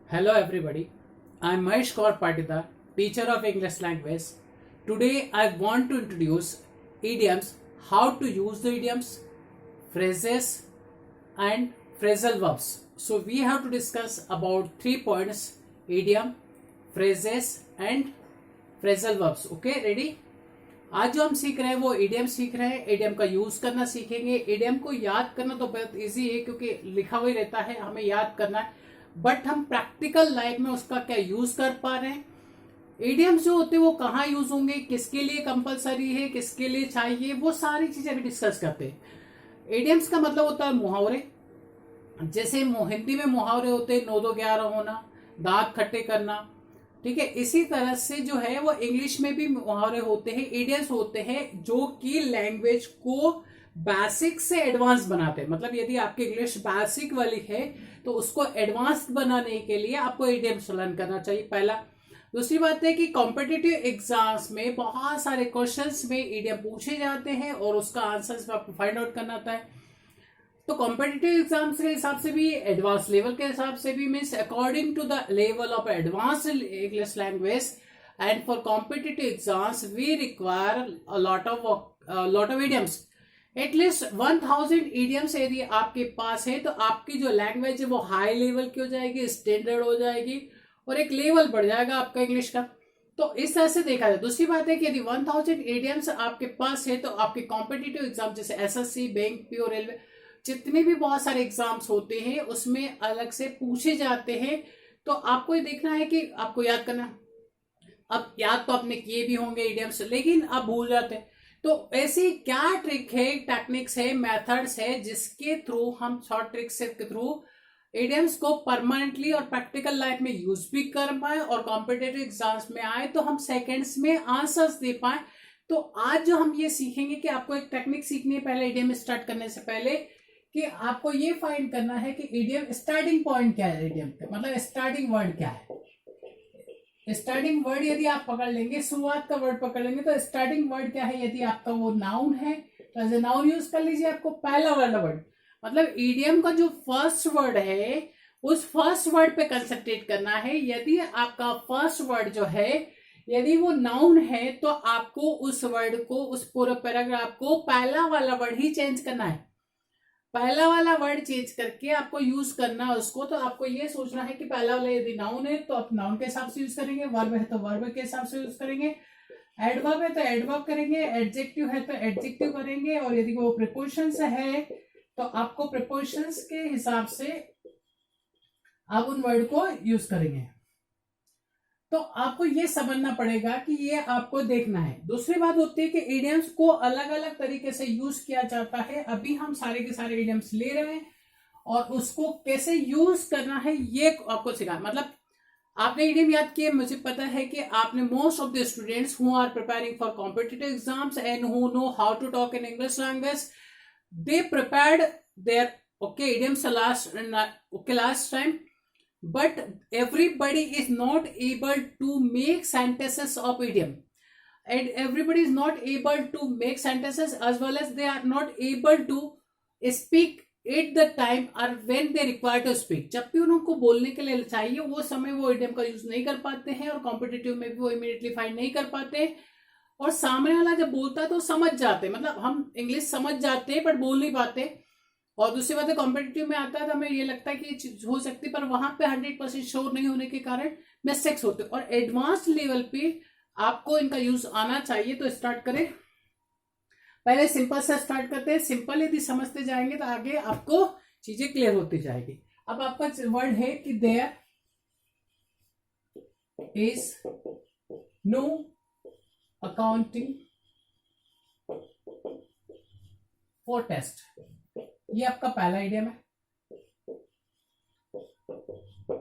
Hello everybody, I am Mahesh Kaur Patidar, teacher of English language. Today I want to introduce idioms, how to use the idioms, phrases and phrasal verbs. So we have to discuss about 3 points: idiom, phrases and phrasal verbs. Okay, ready? आज जो हम सीख रहे हैं वो idiom सीख रहे हैं. इडियम का यूज करना सीखेंगे. इडियम को याद करना तो बहुत इजी है क्योंकि लिखा हुआ ही रहता है, हमें याद करना है. बट हम प्रैक्टिकल लाइफ में उसका क्या यूज कर पा रहे हैं. इडियम्स जो होते हैं वो कहाँ यूज होंगे, किसके लिए कंपलसरी है, किसके लिए चाहिए, वो सारी चीजें भी डिस्कस करते हैं. इडियम्स का मतलब होता है मुहावरे. जैसे हिंदी में मुहावरे होते हैं, 9 2 11 होना, दांत खट्टे करना. ठीक है, इसी तरह से जो है वो इंग्लिश में भी मुहावरे होते हैं, इडियम्स होते हैं जो कि लैंग्वेज को बेसिक से एडवांस बनाते हैं. मतलब यदि आपकी इंग्लिश बेसिक वाली है तो उसको एडवांस बनाने के लिए आपको इडियम्स लर्न करना चाहिए, पहला. दूसरी बात है कि कॉम्पिटिटिव एग्जाम्स में बहुत सारे क्वेश्चंस में इडियम पूछे जाते हैं और उसका आंसर आपको फाइंड आउट करना होता है. तो कॉम्पिटिटिव एग्जाम्स के हिसाब से भी, एडवांस लेवल के हिसाब से भी, means according to the level of advance English language and for competitive exams we require a lot of idioms. At least 1000 idioms यदि आपके पास है तो आपकी जो लैंग्वेज है वो हाई लेवल की हो जाएगी, स्टैंडर्ड हो जाएगी और एक लेवल बढ़ जाएगा आपका इंग्लिश का. तो इस तरह से देखा जाए. दूसरी बात है कि यदि 1000 इडियम्स आपके पास है तो आपके कॉम्पिटिटिव एग्जाम जैसे एसएससी, बैंक, पीओ, रेलवे, जितने भी बहुत सारे एग्जाम्स होते हैं उसमें अलग से पूछे जाते हैं. तो आपको ये देखना है कि आपको याद करना. अब याद तो आपने किए भी होंगे इडियम्स, लेकिन आप भूल जाते हैं. तो ऐसी क्या ट्रिक है, टेक्निक्स है, मेथड्स है जिसके थ्रू हम शॉर्ट ट्रिक्स के थ्रू इडियम्स को परमानेंटली और प्रैक्टिकल लाइफ में यूज भी कर पाए और कॉम्पिटेटिव एग्जाम्स में आए तो हम सेकेंड्स में आंसर्स दे पाए. तो आज जो हम ये सीखेंगे कि आपको एक टेक्निक सीखनी है पहले इडियम स्टार्ट करने से पहले, कि आपको ये फाइंड करना है कि इडियम स्टार्टिंग पॉइंट क्या है, इडियम का मतलब स्टार्टिंग वर्ड क्या है. स्टार्टिंग वर्ड यदि आप पकड़ लेंगे, शुरुआत का वर्ड पकड़ लेंगे तो स्टार्टिंग वर्ड क्या है. यदि आपका वो नाउन है तो एज ए नाउन यूज कर लीजिए. आपको पहला वाला वर्ड मतलब ईडियम का जो फर्स्ट वर्ड है उस फर्स्ट वर्ड पे कंसंट्रेट करना है. यदि आपका फर्स्ट वर्ड जो है यदि वो नाउन है तो आपको उस वर्ड को, उस पूरे पैराग्राफ को पहला वाला वर्ड ही चेंज करना है. पहला वाला वर्ड चेंज करके आपको यूज करना है उसको. तो आपको ये सोचना है कि पहला वाला यदि नाउन है तो आप नाउन के हिसाब से यूज करेंगे, वर्ब है तो वर्ब के हिसाब से यूज करेंगे, एडवर्ब है तो एडवर्ब करेंगे, एडजेक्टिव है तो एडजेक्टिव करेंगे, और यदि वो प्रीपोजिशंस है तो आपको प्रीपोजिशंस के हिसाब से आप उन वर्ड को यूज करेंगे. तो आपको ये समझना पड़ेगा कि ये आपको देखना है. दूसरी बात होती है कि इडियम्स को अलग अलग तरीके से यूज किया जाता है. अभी हम सारे के सारे इडियम्स ले रहे हैं और उसको कैसे यूज करना है ये आपको सिखा. मतलब आपने इडियम याद किए, मुझे पता है कि आपने most of the students who are preparing for competitive exams and who know how to talk in English language, they prepared their idioms last time. But everybody is not able to make sentences of idiom, and everybody is not able to make sentences as well as they are not able to speak at the time or when they require to speak. जब भी उनको बोलने के लिए चाहिए वो समय वो इडियम का यूज नहीं कर पाते हैं और कॉम्पिटिटिव में भी वो इमीडिएटली फाइंड नहीं कर पाते. और सामने वाला जब बोलता है तो समझ जाते हैं, मतलब हम इंग्लिश समझ जाते हैं बट बोल नहीं पाते. और दूसरी बात है कॉम्पिटिटिव में आता है तो हमें ये लगता है कि ये चीज हो सकती है, पर वहां पे 100% श्योर नहीं होने के कारण मिस्टेक्स होते हैं. और एडवांस लेवल पे आपको इनका यूज आना चाहिए. तो स्टार्ट करें, पहले सिंपल से स्टार्ट करते हैं. सिंपल यदि समझते जाएंगे तो आगे आपको चीजें क्लियर होती जाएगी. अब आपका वर्ड है कि there is no accounting for taste. ये आपका पहला इडियम है.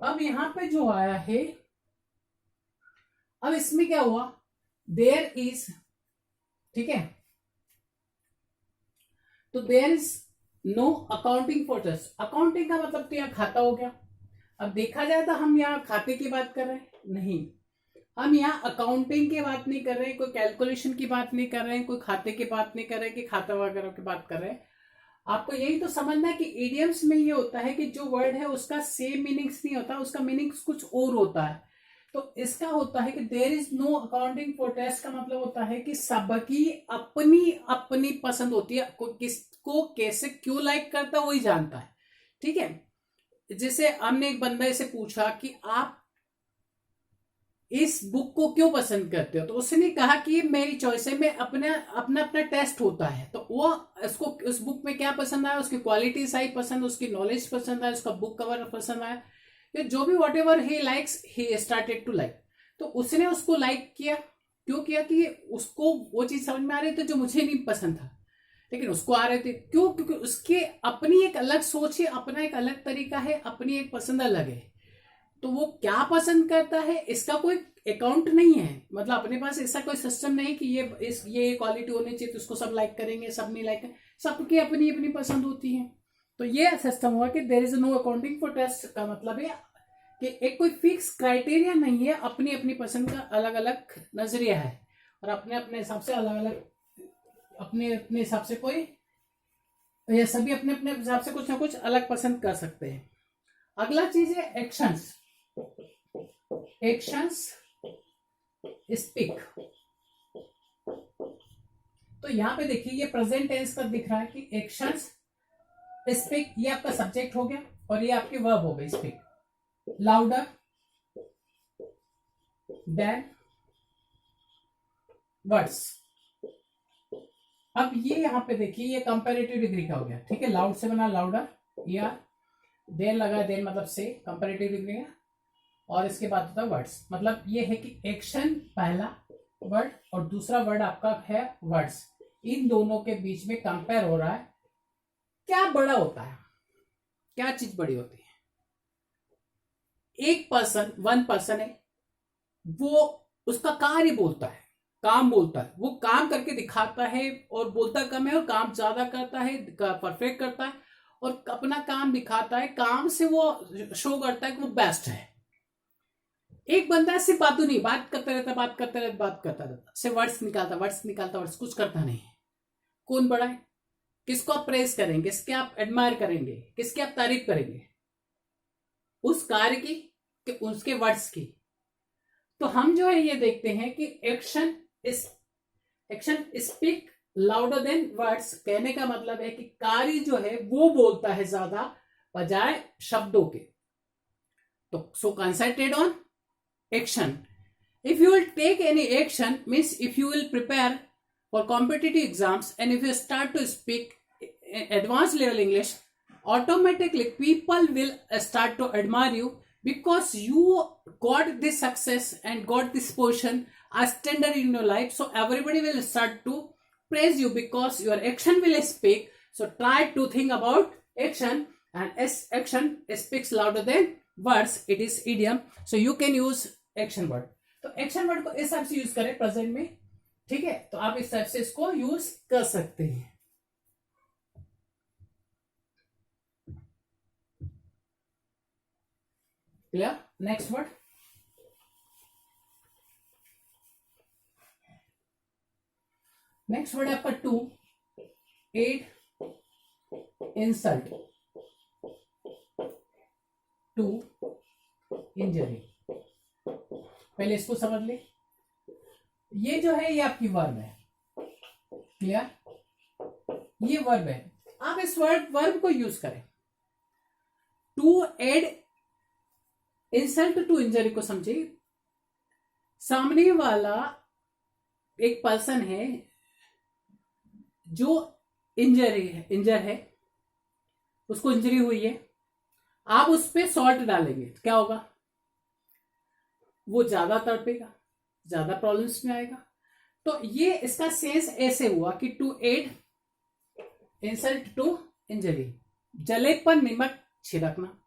अब यहां पे जो आया है, अब इसमें क्या हुआ, देयर इज, ठीक है, तो there is no accounting for taste. Accounting का मतलब तो यहां खाता हो गया. अब देखा जाए तो हम यहां खाते की बात कर रहे हैं नहीं, हम यहाँ अकाउंटिंग की बात नहीं कर रहे हैं, कोई कैलकुलेशन की बात नहीं कर रहे हैं, कोई खाते की बात नहीं कर रहे हैं कि खाता वगैरह की बात कर रहे हैं. आपको यही तो समझना है कि इडियम्स में ये होता है कि जो वर्ड है उसका सेम मीनिंग्स नहीं होता, उसका मीनिंग्स कुछ और होता है। तो इसका होता है कि there is no accounting for taste का मतलब होता है कि सबकी अपनी अपनी पसंद होती है, किसको कैसे क्यों लाइक करता है वही जानता है। ठीक है, जैसे हमने एक बंदे से पूछा कि आप इस बुक को क्यों पसंद करते हो, तो उसने कहा कि ये मेरी चॉइस है, मैं अपना अपना अपना टेस्ट होता है। तो वो उसको उस बुक में क्या पसंद आया, उसकी क्वालिटी सही पसंद, उसकी नॉलेज पसंद आया, उसका बुक कवर पसंद आया, या जो भी whatever he likes he started to like. तो उसने उसको लाइक किया, क्यों किया कि उसको वो चीज समझ में आ रही थी जो मुझे नहीं पसंद था, लेकिन उसको आ रहे थे। क्यों? क्योंकि उसके अपनी एक अलग सोच है, अपना एक अलग तरीका है, अपनी एक पसंद अलग है। तो वो क्या पसंद करता है इसका कोई अकाउंट नहीं है, मतलब अपने पास ऐसा कोई सिस्टम नहीं कि ये क्वालिटी होनी चाहिए तो उसको सब लाइक करेंगे, सब नहीं लाइक करेंगे, सबकी अपनी अपनी पसंद होती है। तो ये सिस्टम हुआ कि there is no accounting for taste का मतलब है कि एक कोई फिक्स क्राइटेरिया नहीं है, अपनी अपनी पसंद का अलग अलग नजरिया है, और अपने अपने हिसाब से अलग अलग अपने अपने हिसाब से कोई या सभी अपने अपने हिसाब से कुछ ना कुछ अलग पसंद कर सकते हैं। अगला चीज है एक्शंस। Actions speak. तो यहां पे देखिए ये प्रेजेंट टेंस का दिख रहा है कि एक्शंस स्पीक, ये आपका सब्जेक्ट हो गया और ये आपकी वर्ब हो गई स्पीक। Louder than words. अब ये यहां पे देखिए ये कंपैरेटिव डिग्री का हो गया। ठीक है, लाउड से बना लाउडर, या देन लगा, देन मतलब से कंपैरेटिव डिग्री है, और इसके बाद होता है वर्ड्स। मतलब ये है कि एक्शन पहला वर्ड और दूसरा वर्ड आपका है वर्ड्स, इन दोनों के बीच में कंपेयर हो रहा है। क्या बड़ा होता है, क्या चीज बड़ी होती है? एक पर्सन, वन पर्सन है, वो उसका कार्य बोलता है, काम बोलता है, वो काम करके दिखाता है और बोलता कम है और काम ज्यादा करता है, परफेक्ट करता है और अपना काम दिखाता है, काम से वो शो करता है कि वो बेस्ट है। एक बंदा सिर्फ बातों नहीं, बात करता रहता, बात करता रहता, बात करता रहता, सिर्फ वर्ड्स निकालता, वर्ड्स निकालता, वर्ड्स, कुछ करता नहीं। कौन बड़ा है? किसको आप प्रेज करेंगे, किसके आप एडमायर करेंगे, किसकी आप तारीफ करेंगे? उस कार्य की कि उसके वर्ड्स की? तो हम जो है ये देखते हैं कि action speak louder than words. कहने का मतलब है कि कार्य जो है वो बोलता है ज्यादा बजाय शब्दों के। तो so concentrate on action. If you will take any action, means if you will prepare for competitive exams and if you start to speak advanced level English, automatically people will start to admire you because you got this success and got this position as standard in your life. So everybody will start to praise you because your action will speak. So try to think about action, and action speaks louder than words. It is idiom, so you can use action word. तो action word को इस हिसाब से use करें present में। ठीक है, तो आप इस टाइप से इसको यूज कर सकते हैं। Clear? Next word, next word है आपका to add insult to injury. पहले इसको समझ ले, ये जो है ये आपकी वर्ब है। क्लियर? ये वर्ब है, आप इस वर्ब को यूज करें। To add insult to injury को समझिए। सामने वाला एक पर्सन है जो इंजर है, उसको इंजरी हुई है, आप उस पर सॉल्ट डालेंगे तो क्या होगा? वो ज्यादा तड़पेगा, ज्यादा प्रॉब्लम्स में आएगा। तो ये इसका सेंस ऐसे हुआ कि to add insult to injury, जले पर नमक छिड़कना।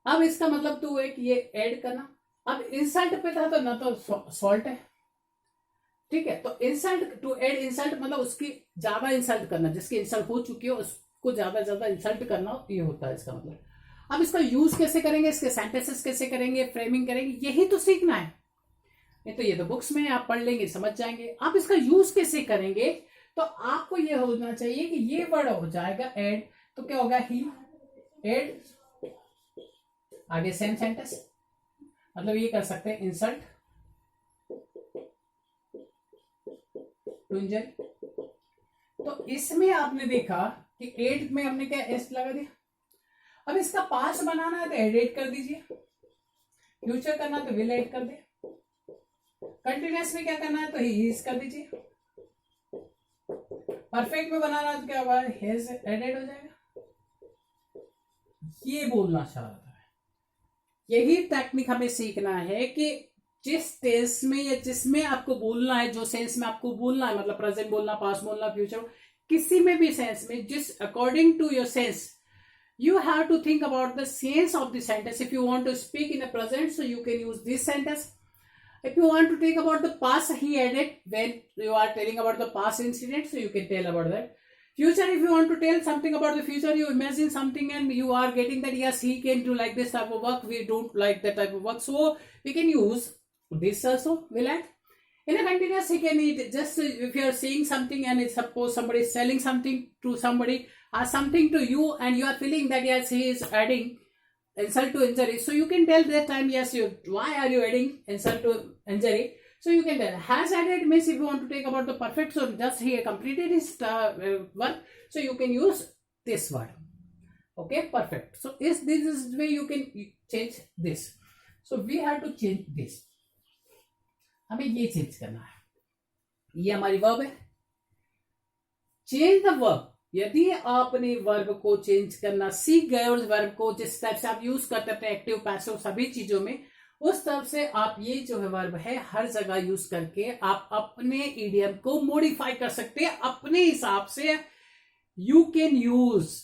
अब इसका मतलब तो है कि ये ऐड करना। अब इंसल्ट पे था तो ना तो सॉल्ट है। ठीक है, तो इंसल्ट टू एड इंसल्ट मतलब उसकी ज्यादा इंसल्ट करना, जिसकी इंसल्ट हो चुकी है उसको ज्यादा ज्यादा इंसल्ट करना, ये होता है इसका मतलब। अब इसका यूज कैसे करेंगे, इसके सेंटेंसेस कैसे करेंगे, फ्रेमिंग करेंगे, यही तो सीखना है। नहीं तो ये तो बुक्स में आप पढ़ लेंगे, समझ जाएंगे। आप इसका यूज कैसे करेंगे, तो तो आपको ये होना चाहिए कि ये वर्ड हो जाएगा एड, तो क्या होगा ही एड, आगे सेम सेंटेंस, मतलब ये कर सकते हैं इंसल्ट टू इंजरी। तो इसमें आपने देखा कि एड में हमने क्या एस लगा दिया। अब इसका पास्ट बनाना है तो एड कर दीजिए, फ्यूचर करना तो विल ऐड कर दे, कंटिन्यूअस में क्या करना है तो ही इज कर दीजिए, परफेक्ट में बनाना है तो क्या होगा हैज एडेड हो जाएगा। ये बोलना चाह रहा है, यही टेक्निक हमें सीखना है कि जिस टेंस में या जिसमें आपको बोलना है, जो सेंस में आपको बोलना है, मतलब प्रेजेंट बोलना, पास्ट बोलना, फ्यूचर, किसी में भी सेंस में, जिस according to your sense, you have to think about the sense of the sentence. If you want to speak in the present, so you can use this sentence. If you want to think about the past, he added when you are telling about the past incident, so you can tell about that. Future, if you want to tell something about the future, you imagine something and you are getting that yes, he can do like this type of work, we don't like that type of work, so we can use this also, will add. In a continuous, he can eat just if you are saying something and it's suppose somebody is selling something to somebody or something to you and you are feeling that yes, he is adding insult to injury, so you can tell that time yes, you why are you adding insult to injury, so you can tell has added means if you want to take about the perfect, so just he completed his work, so you can use this word, okay, perfect. So this is the way you can change this, so we have to change this, हमें ये change करना है, ये हमारी verb है, change the verb. यदि आपने verb को चेंज करना सीख गए और वर्ब को जिस टाइप से आप यूज करते हैं अपने एक्टिव पैसिव सभी चीजों में, उस तरफ से आप ये जो है वर्ब है हर जगह यूज करके आप अपने इडियम को मॉडिफाई कर सकते हैं अपने हिसाब से, यू कैन यूज,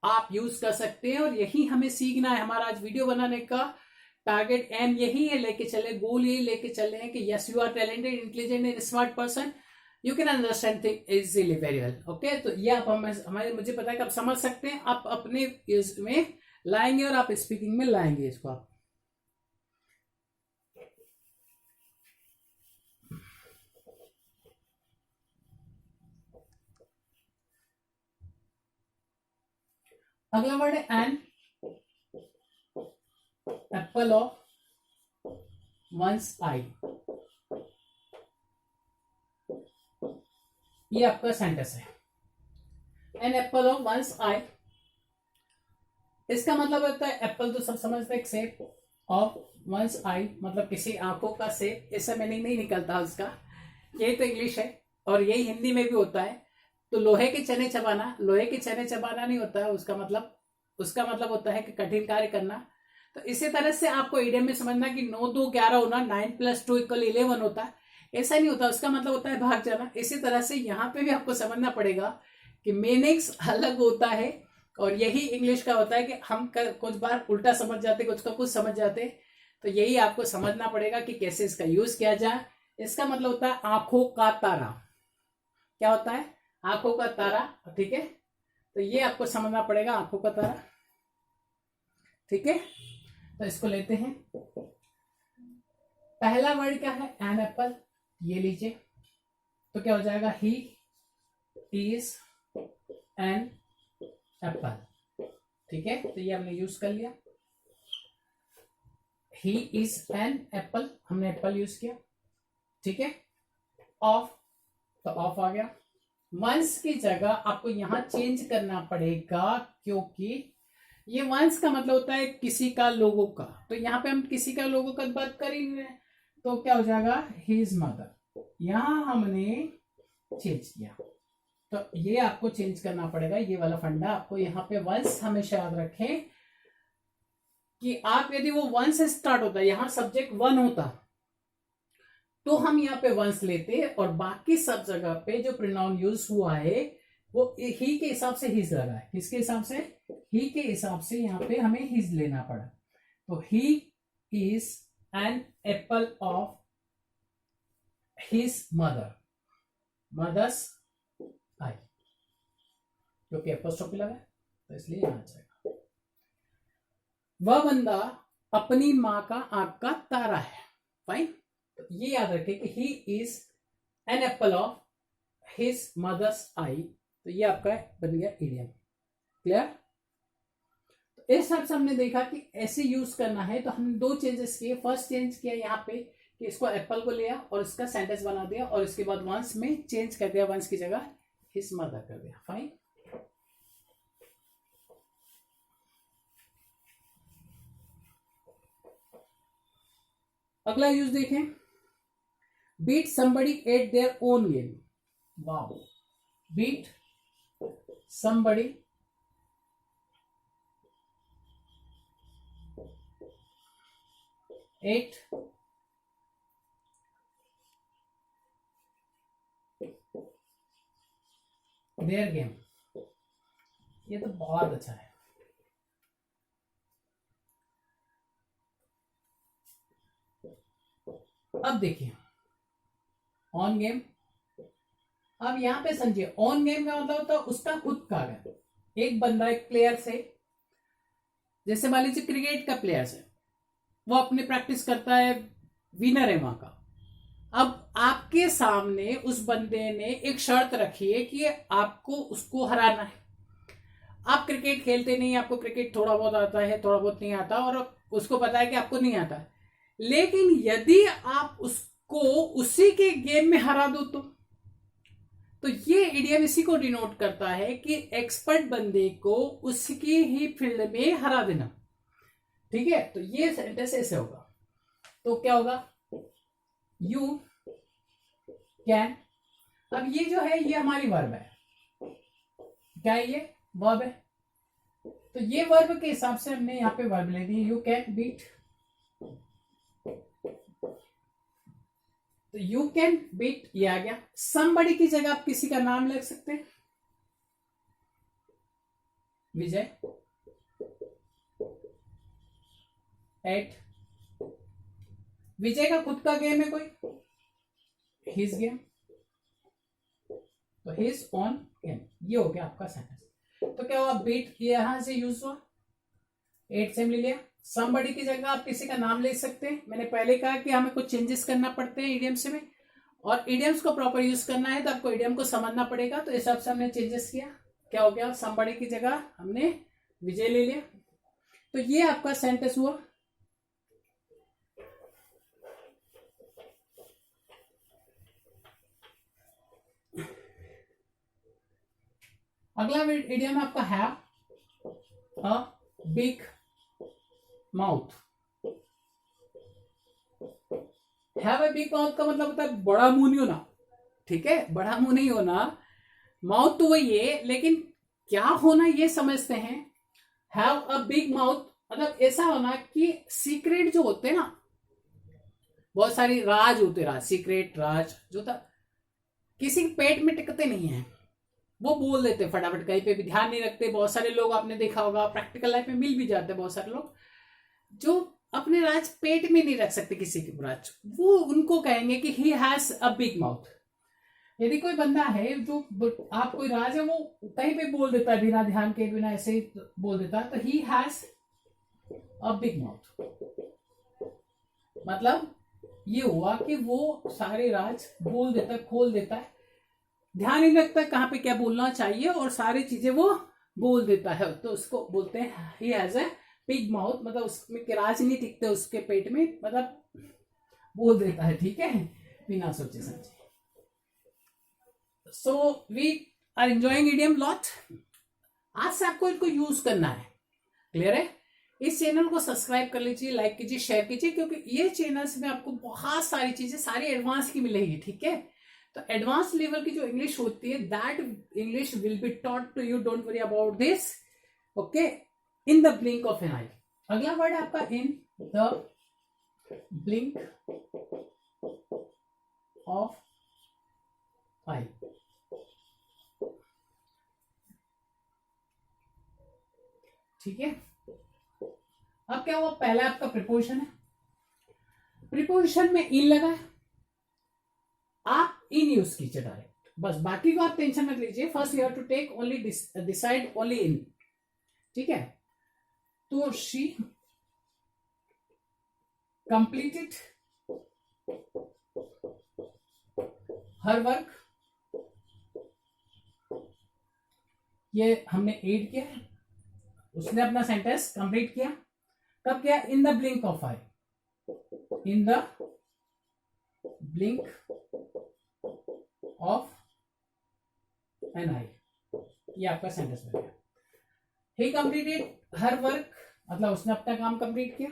आप यूज कर सकते हैं। और यही हमें सीखना है, हमारा आज वीडियो बनाने का टारगेट एम यही है, लेके चले, गोल यही लेके चले हैं कि yes you are talented, intelligent and smart person, you can understand thing easily very well, okay. तो ये आप हमारे मुझे पता है कि आप समझ सकते हैं, आप अपने में लाएंगे और आप स्पीकिंग में लाएंगे इसको आप। अगला वर्ड है an apple of one's eye, ये आपका सेंटेंस है, an apple of one's eye. इसका मतलब होता है एप्पल तो सब समझते हैं, सेब ऑफ वंस आई मतलब किसी आंखों का सेब, इससे मीनिंग नहीं निकलता उसका, यही तो इंग्लिश है और यही हिंदी में भी होता है। तो लोहे के चने चबाना, लोहे के चने चबाना नहीं होता है उसका मतलब होता है कि कठिन कार्य करना। तो इसी तरह से आपको इडियम में समझना कि 9 2 11 होना, 9 + 2 = 11 होता है, ऐसा नहीं होता, उसका मतलब होता है भाग जाना। इसी तरह से यहाँ पे भी आपको समझना पड़ेगा कि मीनिंग्स अलग होता है और यही इंग्लिश का होता है कि हम कुछ बार उल्टा समझ जाते, कुछ का कुछ समझ जाते। तो यही आपको समझना पड़ेगा कि कैसे इसका यूज किया जाए। इसका मतलब होता है आंखों का तारा, क्या होता है आंखों का तारा, ठीक है। तो ये आपको समझना पड़ेगा आंखों का तारा, ठीक है। तो इसको लेते हैं, पहला वर्ड क्या है एन एप्पल, ये लीजिए, तो क्या हो जाएगा ही इज एन एप्पल, ठीक है। तो ये हमने यूज कर लिया, ही इज एन एप्पल, हमने एप्पल यूज किया, ठीक है। ऑफ, तो ऑफ आ गया। वंस की जगह आपको यहां चेंज करना पड़ेगा क्योंकि ये वंस का मतलब होता है किसी का, लोगों का, तो यहाँ पे हम किसी का लोगों का बात कर ही नहीं, तो क्या हो जाएगा हिज मदर, यहां हमने चेंज किया। तो ये आपको चेंज करना पड़ेगा, ये वाला फंडा आपको यहाँ पे वंस हमेशा याद रखें कि आप यदि वो वंस से स्टार्ट होता, यहां सब्जेक्ट वन होता तो हम यहाँ पे वंस लेते और बाकी सब जगह पे जो प्रोनाउन यूज हुआ है वो ही के हिसाब से हिज लगा है, किसके हिसाब से, ही के हिसाब से यहाँ पे हमें हिज लेना पड़ा। तो he is an apple of his mother, mother's आई, क्योंकि एपोस्ट्रोफी लगा है तो इसलिए यहां आ जाएगा। वह बंदा अपनी मां का आंख का तारा है, फाइन। तो ये याद रखें कि he is an apple of his mother's आई, तो ये आपका बन गया इडियम। क्लियर? तो इस हिसाब से हमने देखा कि ऐसे यूज करना है। तो हमने दो चेंजेस किए। फर्स्ट चेंज किया यहाँ पे कि इसको एप्पल को लिया और इसका सेंटेंस बना दिया, और इसके बाद वंस में चेंज कर दिया, वंस की जगह हिज मदर कर दिया। फाइन। अगला यूज देखें, beat somebody at their own game। Wow, beat somebody at their game, ये तो बहुत अच्छा है। अब देखिए ऑन गेम, अब यहां पे समझिए ऑन गेम का मतलब होता है उसका खुद का है। एक बंदा एक प्लेयर से, जैसे मान लीजिए क्रिकेट का प्लेयर है, वो अपनी प्रैक्टिस करता है, विनर है वहां का। अब आपके सामने उस बंदे ने एक शर्त रखी है कि आपको उसको हराना है। आप क्रिकेट खेलते नहीं, आपको क्रिकेट थोड़ा बहुत आता है, थोड़ा बहुत नहीं आता, और उसको पता है कि आपको नहीं आता, लेकिन यदि आप उसको उसी के गेम में हरा दो तो ये इडियम इसी को डिनोट करता है कि एक्सपर्ट बंदे को उसकी ही फील्ड में हरा देना। ठीक है, तो ये सेंटेंस ऐसे होगा। तो क्या होगा, यू कैन। अब ये जो है ये हमारी वर्ब है, क्या है, ये वर्ब है। तो ये वर्ब के हिसाब से हमने यहाँ पे वर्ब ले दी, यू कैन बीट। तो यू कैन बीट ये आ गया। somebody की जगह आप किसी का नाम लिख सकते हैं, विजय एट। विजय का खुद का गेम है कोई, हिज गेम, तो हिज ऑन गेम, ये हो गया आपका सेंटेंस। तो क्या हुआ, बीट यहां से यूज हुआ, एट से ले लिया। somebody की जगह आप किसी का नाम ले सकते हैं। मैंने पहले कहा कि हमें कुछ चेंजेस करना पड़ते हैं इडियम्स में, और इडियम्स को प्रॉपर यूज करना है तो आपको इडियम को समझना पड़ेगा। तो इस हिसाब से हमने चेंजेस किया। क्या हो गया, somebody की जगह हमने विजय ले लिया। तो ये आपका सेंटेंस हुआ। अगला इडियम आपका have a big mouth. Have a big mouth का मतलब होता है बड़ा मुंह नहीं होना। ठीक है, बड़ा मुंह नहीं होना, माउथ तो वही है, लेकिन क्या होना ये समझते हैं। हैव अ बिग माउथ मतलब ऐसा होना कि सीक्रेट जो होते हैं ना, बहुत सारी राज होते, राज सीक्रेट राज जो था किसी के पेट में टिकते नहीं है, वो बोल देते फटाफट, कहीं पे भी ध्यान नहीं रखते। बहुत सारे लोग आपने देखा होगा, प्रैक्टिकल लाइफ में मिल भी जाते हैं बहुत सारे लोग जो अपने राज पेट में नहीं रख सकते किसी के राज, वो उनको कहेंगे कि he has a big mouth. यदि कोई बंदा है जो आप कोई राज है वो कहीं पे बोल देता है बिना ध्यान के, बिना ऐसे ही बोल देता है, तो he has a big mouth. मतलब ये हुआ कि वो सारे राज बोल देता है, खोल देता है, ध्यान नहीं रखता कहाँ पे क्या बोलना चाहिए, और सारी चीजें वो बोल देता है। तो उसको बोलते हैं he has a big mouth, मतलब उसमें राज नहीं टिकते उसके पेट में, मतलब बोल देता है, ठीक है, बिना सोचे समझे। So we are enjoying idiom lot. आज से आपको इनको यूज करना है। क्लियर है? इस चैनल को सब्सक्राइब कर लीजिए, लाइक कीजिए, शेयर कीजिए, क्योंकि ये चैनल्स में आपको बहुत सारी चीजें सारी एडवांस की मिलेगी। ठीक है, तो एडवांस लेवल की जो इंग्लिश होती है, that English will be taught to you, don't worry about this. Okay, in the blink of an eye. अगला वर्ड आपका in the blink of eye. ठीक है, अब क्या हुआ, पहला आपका प्रिपोजिशन है, प्रिपोजिशन में इन लगा है, आप इन यूज कीजिए डायरेक्ट, बस बाकी को आप टेंशन मत लीजिए। First you have to take only decide only in. ठीक है, तो शी कंप्लीटेड हर वर्क ये हमने एड किया, उसने अपना सेंटेंस कंप्लीट किया। कब किया? In the blink of eye, in the blink of an eye, ये आपका सेंटेंस बन गया। ही कंप्लीटेड हर वर्क, मतलब उसने अपना काम कंप्लीट किया।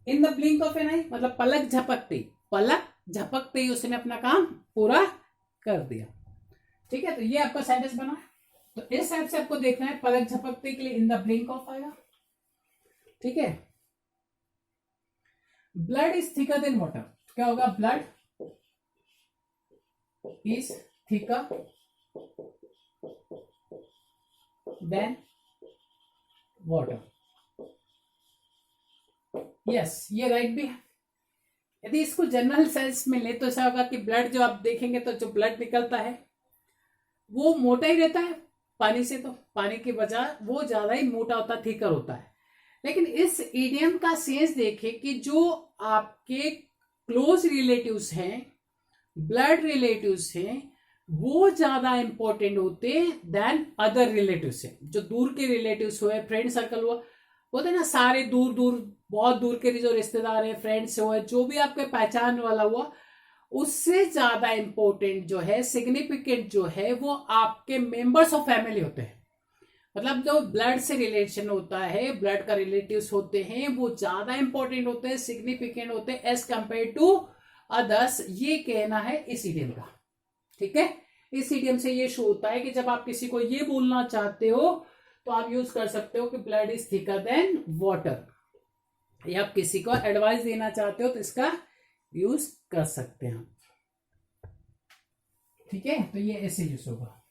In the blink of an eye मतलब पलक झपकते, पलक झपकते ही उसने अपना काम पूरा कर दिया। ठीक है, तो ये आपका सेंटेंस बना। तो इस टाइप से आपको देखना है, पलक झपकते के लिए इन द ब्लिंक ऑफ आएगा। ठीक है, blood is thicker than water, क्या होगा? Blood is thicker than water. Yes, ये राइट भी है। यदि इसको जनरल सेंस में ले तो ऐसा होगा कि ब्लड जो आप देखेंगे तो जो ब्लड निकलता है वो मोटा ही रहता है पानी से, तो पानी की वजह वो ज्यादा ही मोटा होता, थिकर होता है। लेकिन इस इडियम का सेंस देखें कि जो आपके क्लोज रिलेटिव्स हैं, ब्लड रिलेटिव्स हैं, वो ज्यादा इंपॉर्टेंट होते देन अदर रिलेटिव्स हैं। जो दूर के रिलेटिव्स हुए, फ्रेंड सर्कल हुआ, बोलते ना सारे दूर दूर, बहुत दूर के जो रिश्तेदार हैं, फ्रेंड्स हुए, जो भी आपके पहचान वाला हुआ, उससे ज्यादा इंपॉर्टेंट जो है, सिग्निफिकेंट जो है, वो आपके मेंबर्स ऑफ फैमिली होते हैं। मतलब जो ब्लड से रिलेशन होता है, ब्लड का रिलेटिव्स होते हैं, वो ज्यादा इंपॉर्टेंट होते हैं, सिग्निफिकेंट होते हैं एज कंपेयर टू अदर्स। ये कहना है इस इडियम का। ठीक है, इस इडियम से ये शो होता है कि जब आप किसी को ये बोलना चाहते हो तो आप यूज कर सकते हो कि blood is thicker than water, या आप किसी को एडवाइस देना चाहते हो तो इसका यूज कर सकते हैं। ठीक है, तो ये ऐसे यूज होगा।